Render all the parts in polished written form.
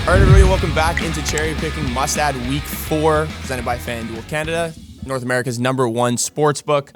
All right, everybody, welcome back into Cherry Picking Must Add Week 4, presented by FanDuel Canada, North America's #1 sportsbook.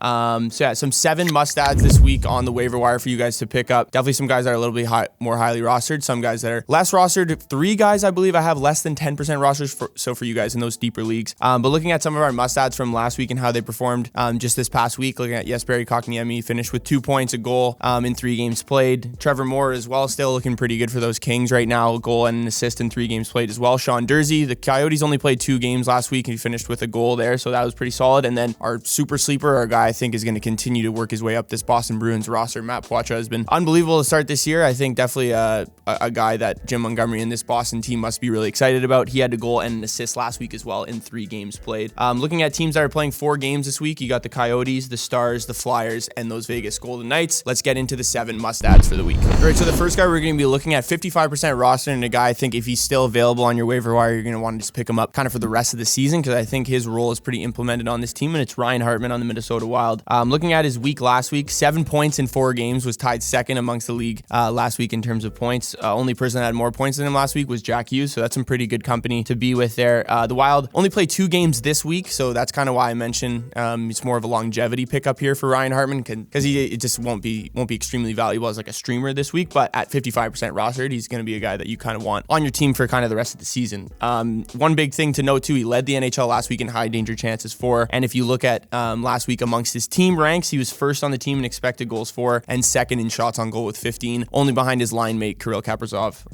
Some 7 must-adds this week on the waiver wire for you guys to pick up. Definitely some guys that are a little bit more highly rostered, some guys that are less rostered. 3 guys, I believe, I have less than 10% rosters for you guys in those deeper leagues. But looking at some of our must-adds from last week and how they performed just this past week, looking at Jesperi Kotkaniemi, finished with 2 points, a goal in 3 games played. Trevor Moore as well, still looking pretty good for those Kings right now, a goal and an assist in 3 games played as well. Sean Durzi, the Coyotes only played 2 games last week and he finished with a goal there, so that was pretty solid. And then our super sleeper, our guy I think is going to continue to work his way up this Boston Bruins roster, Matt Poitras, has been unbelievable to start this year. I think definitely a guy that Jim Montgomery and this Boston team must be really excited about. He had a goal and an assist last week as well in 3 games played. Looking at teams that are playing 4 games this week, you got the Coyotes, the Stars, the Flyers, and those Vegas Golden Knights. Let's get into the 7 must-adds for the week. All right, so the first guy we're going to be looking at, 55% roster, and a guy I think if he's still available on your waiver wire, you're going to want to just pick him up kind of for the rest of the season because I think his role is pretty implemented on this team, and it's Ryan Hartman on the Minnesota Wild. Looking at his week last week, 7 points in 4 games, was tied second amongst the league last week in terms of points. Only person that had more points than him last week was Jack Hughes, so that's some pretty good company to be with there. The Wild only played 2 games this week, so that's kind of why I mentioned it's more of a longevity pickup here for Ryan Hartman because it just won't be extremely valuable as like a streamer this week, but at 55% rostered, he's going to be a guy that you kind of want on your team for kind of the rest of the season. One big thing to note too, he led the NHL last week in high danger chances for, and if you look at last week amongst his team ranks, he was first on the team in expected goals for and second in shots on goal with 15, only behind his line mate Kirill Kaprizov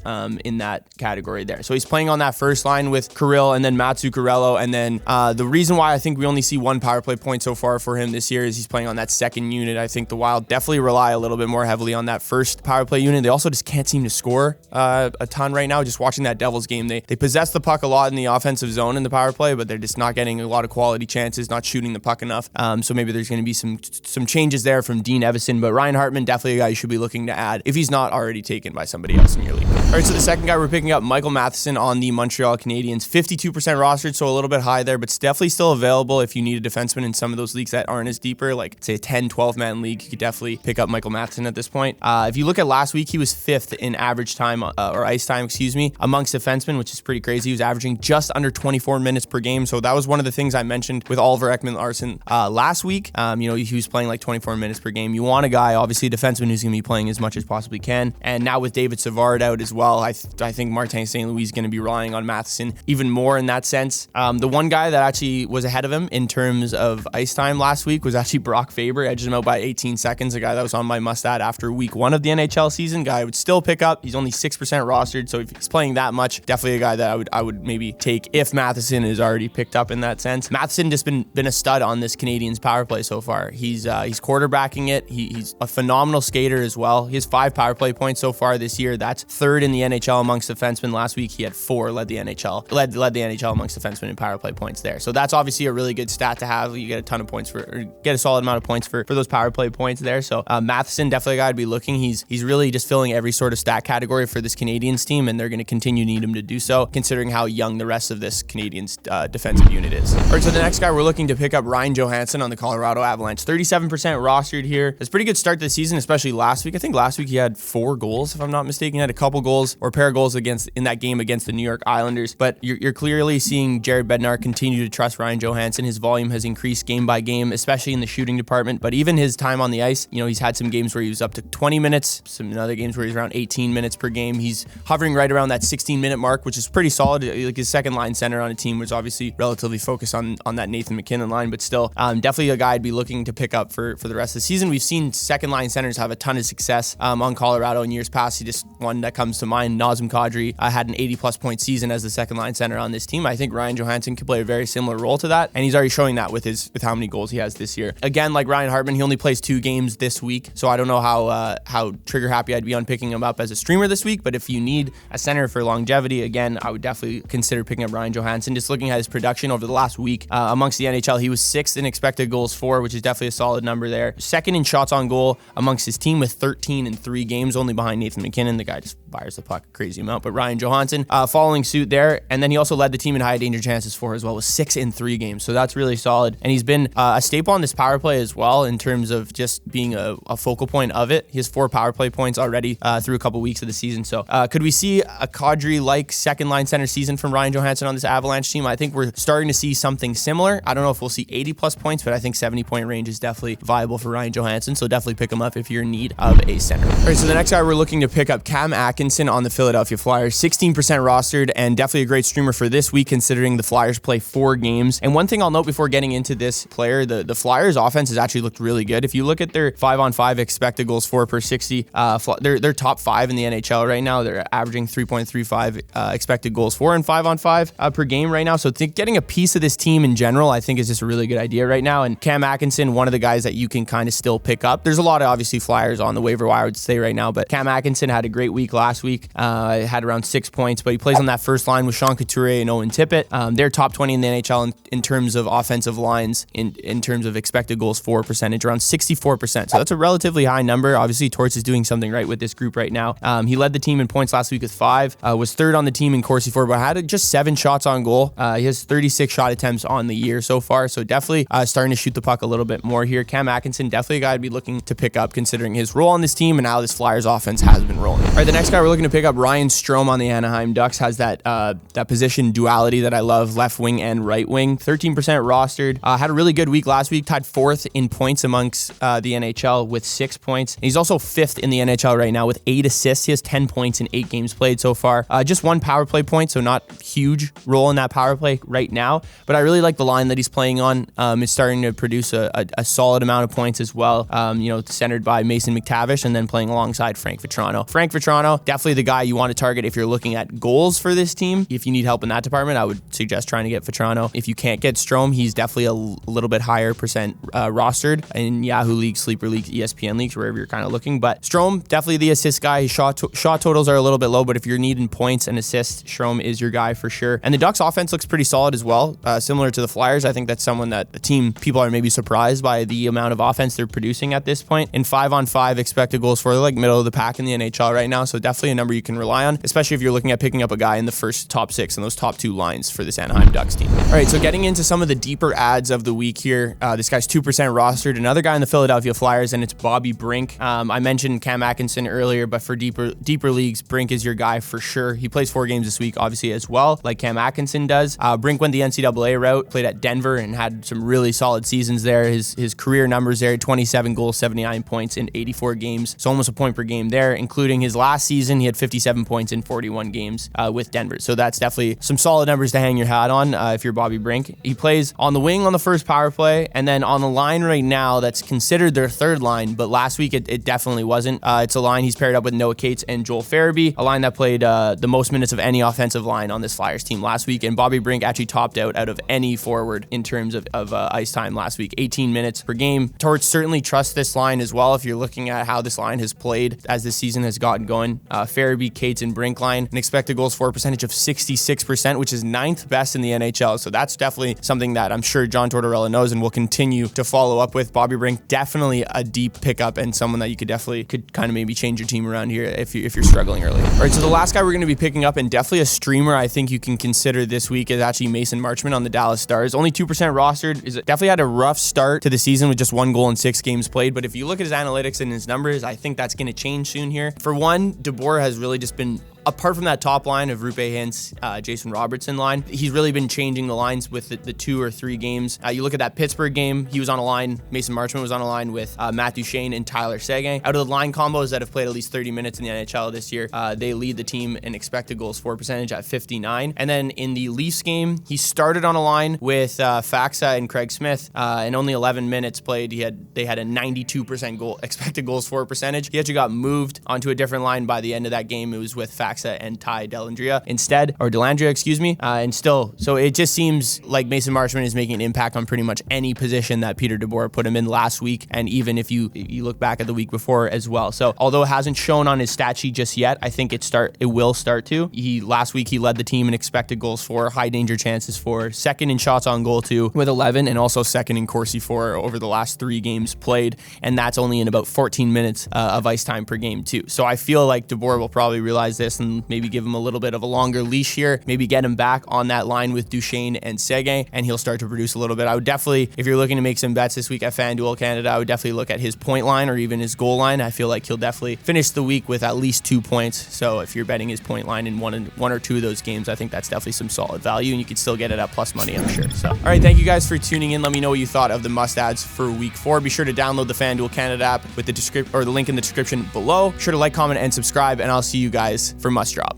in that category there. So he's playing on that first line with Kirill and then Mats Zuccarello, and then the reason why I think we only see 1 power play point so far for him this year is he's playing on that second unit. I think the Wild definitely rely a little bit more heavily on that first power play unit. They also just can't seem to score a ton right now. Just watching that Devils game, they possess the puck a lot in the offensive zone in the power play, but they're just not getting a lot of quality chances, not shooting the puck enough. So maybe there's going to be some changes there from Dean Evison, but Ryan Hartman definitely a guy you should be looking to add if he's not already taken by somebody else in your league. All right, so the second guy we're picking up, Michael Matheson on the Montreal Canadiens, 52% rostered, so a little bit high there, but it's definitely still available if you need a defenseman in some of those leagues that aren't as deeper, like say a 10-12 man league. You could definitely pick up Michael Matheson at this point. If you look at last week, he was 5th in average time or ice time, amongst defensemen, which is pretty crazy. He was averaging just under 24 minutes per game, so that was one of the things I mentioned with Oliver Ekman-Larsson last week. He was playing like 24 minutes per game. You want a guy, obviously a defenseman, who's going to be playing as much as possibly can, and now with David Savard out as well, I think Martin St. Louis is going to be relying on Matheson even more in that sense. The one guy that actually was ahead of him in terms of ice time last week was actually Brock Faber, edged him out by 18 seconds, a guy that was on my must-add after week 1 of the NHL season, guy I would still pick up. He's only 6% rostered, so if he's playing that much, definitely a guy that I would maybe take if Matheson is already picked up in that sense. Matheson just been a stud on this Canadiens power play so far. He's quarterbacking it. He's a phenomenal skater as well. He has 5 power play points so far this year. That's 3rd in the NHL amongst defensemen. Last week he had 4, led the NHL amongst defensemen in power play points there. So that's obviously a really good stat to have. You get a ton of points get a solid amount of points for those power play points there. So Matheson, definitely a guy I'd be looking. He's really just filling every sort of stat category for this Canadiens team, and they're going to continue to need him to do so, considering how young the rest of this Canadiens defensive unit is. All right, so the next guy we're looking to pick up, Ryan Johansen on the Colorado Avalanche, 37% rostered here. It's a pretty good start to the season, especially last week. I think last week he had 4 goals, if I'm not mistaken. He had a couple goals or a pair of goals in that game against the New York Islanders, but you're clearly seeing Jared Bednar continue to trust Ryan Johansen. His volume has increased game by game, especially in the shooting department, but even his time on the ice, he's had some games where he was up to 20 minutes, some other games where he's around 18 minutes per game. He's hovering right around that 16-minute mark, which is pretty solid. Like his second line center on a team was obviously relatively focused on that Nathan McKinnon line, but still definitely a guy I'd be looking to pick up for the rest of the season. We've seen second line centers have a ton of success on Colorado in years past. Just one that comes to mind, Nazem Kadri had an 80+ point season as the second line center on this team. I think Ryan Johansen could play a very similar role to that, and he's already showing that with how many goals he has this year. Again, like Ryan Hartman, he only plays 2 games this week, so I don't know how trigger happy I'd be on picking him up as a streamer this week, but if you need a center for longevity, again, I would definitely consider picking up Ryan Johansen. Just looking at his production over the last week amongst the NHL, he was 6th in expected goals for, which is definitely a solid number there. 2nd in shots on goal amongst his team with 13 in 3 games, only behind Nathan McKinnon. The guy just scores the puck a crazy amount. But Ryan Johansen following suit there. And then he also led the team in high danger chances for as well, with 6 in 3 games. So that's really solid. And he's been a staple on this power play as well in terms of just being a focal point of it. He has 4 power play points already through a couple weeks of the season. So could we see a Kadri-like second line center season from Ryan Johansen on this Avalanche team? I think we're starting to see something similar. I don't know if we'll see 80 plus points, but I think 70-point range is definitely viable for Ryan Johansen. So definitely pick him up if you're in need of a center. All right, so the next guy we're looking to pick up, Cam Atkinson on the Philadelphia Flyers, 16% rostered and definitely a great streamer for this week considering the Flyers play 4 games. And one thing I'll note before getting into this player, the Flyers offense has actually looked really good. If you look at their 5-on-5 expected goals for per 60, they're top 5 in the NHL right now. They're averaging 3.35 expected goals for and 5-on-5 per game right now. So getting a piece of this team in general, I think is just a really good idea right now. And Cam Atkinson, one of the guys that you can kind of still pick up. There's a lot of obviously Flyers on the waiver wire, I would say right now, but Cam Atkinson had a great week last week. Had around 6 points, but he plays on that first line with Sean Couturier and Owen Tippett. They're top 20 in the NHL in terms of offensive lines, in terms of expected goals for percentage, around 64%. So that's a relatively high number. Obviously, Torts is doing something right with this group right now. He led the team in points last week with 5, was third on the team in Corsi for, but had just 7 shots on goal. He has 36 shot attempts on the year so far, so definitely starting to shoot the puck a little bit more here. Cam Atkinson, definitely a guy I'd be looking to pick up considering his role on this team and how this Flyers offense has been rolling. All right, the next guy we're looking to pick up, Ryan Strome on the Anaheim Ducks, has that position duality that I love, left wing and right wing. 13% rostered. Had a really good week last week, tied 4th in points amongst the NHL with 6 points. And he's also 5th in the NHL right now with 8 assists. He has 10 points in 8 games played so far. Just 1 power play point, so not huge role in that power play right now. But I really like the line that he's playing on. It's starting to produce a solid amount of points as well. Centered by Mason McTavish and then playing alongside Frank Vatrano. Frank Vatrano, definitely the guy you want to target if you're looking at goals for this team. If you need help in that department, I would suggest trying to get Vatrano. If you can't get Strome, he's definitely a little bit higher percent rostered in Yahoo Leagues, Sleeper Leagues, ESPN Leagues, wherever you're kind of looking. But Strome, definitely the assist guy. His shot totals are a little bit low, but if you're needing points and assists, Strome is your guy for sure. And the Ducks offense looks pretty solid as well, similar to the Flyers. I think that's someone that the team, people are maybe surprised by the amount of offense they're producing at this point. In 5-on-5 expected goals for, they're like middle of the pack in the NHL right now, so definitely a number you can rely on, especially if you're looking at picking up a guy in the first top 6 in those top 2 lines for this Anaheim Ducks team. All right, so getting into some of the deeper ads of the week here, this guy's 2% rostered, another guy in the Philadelphia Flyers, and it's Bobby Brink. I mentioned Cam Atkinson earlier, but for deeper leagues, Brink is your guy for sure. He plays 4 games this week, obviously, as well, like Cam Atkinson does. Brink went the NCAA route, played at Denver, and had some really solid seasons there. His career numbers there, 27 goals, 79 points in 84 games, so almost a point per game there, including his last season, he had 57 points in 41 games with Denver. So that's definitely some solid numbers to hang your hat on if you're Bobby Brink. He plays on the wing on the first power play, and then on the line right now that's considered their third line, but last week it definitely wasn't. It's a line he's paired up with Noah Cates and Joel Farabee, a line that played the most minutes of any offensive line on this Flyers team last week, and Bobby Brink actually topped out of any forward in terms of ice time last week, 18 minutes per game. Torts certainly trusts this line as well if you're looking at how this line has played as this season has gotten going. Farabee, Cates, and Brink line, an expected goals for percentage of 66%, which is 9th best in the NHL. So that's definitely something that I'm sure John Tortorella knows and will continue to follow up with. Bobby Brink, definitely a deep pickup and someone that you could kind of maybe change your team around here if you're struggling early. All right, so the last guy we're going to be picking up, and definitely a streamer I think you can consider this week, is actually Mason Marchment on the Dallas Stars. Only 2% rostered. Definitely had a rough start to the season with just 1 goal in 6 games played, but if you look at his analytics and his numbers, I think that's going to change soon here. For one, DeBoer has really just been, apart from that top line of Rupe Hintz, Jason Robertson line, he's really been changing the lines with the 2 or 3 games. You look at that Pittsburgh game, he was on a line, Mason Marchment was on a line with Matt Duchene and Tyler Seguin. Out of the line combos that have played at least 30 minutes in the NHL this year, they lead the team in expected goals for percentage at 59. And then in the Leafs game, he started on a line with Faxa and Craig Smith, and only 11 minutes played. They had a 92% expected goals for percentage. He actually got moved onto a different line by the end of that game. It was with Faxa and Ty Dellandrea and still, so it just seems like Mason Marchment is making an impact on pretty much any position that Peter DeBoer put him in last week, and even if you look back at the week before as well. So although it hasn't shown on his stat sheet just yet, I think it will start to. Last week he led the team in expected goals for, high danger chances for, second in shots on goal too with 11, and also second in Corsi for over the last 3 games played, and that's only in about 14 minutes of ice time per game too. So I feel like DeBoer will probably realize this in and maybe give him a little bit of a longer leash here, maybe get him back on that line with Duchesne and Seguin, and he'll start to produce a little bit. I would definitely, if you're looking to make some bets this week at FanDuel Canada, I would definitely look at his point line or even his goal line. I feel like he'll definitely finish the week with at least 2 points. So if you're betting his point line in one or two of those games, I think that's definitely some solid value, and you can still get it at plus money, I'm sure. So, all right, thank you guys for tuning in. Let me know what you thought of the must-adds for week 4. Be sure to download the FanDuel Canada app with the link in the description below. Be sure to like, comment, and subscribe, and I'll see you guys for Must Drop.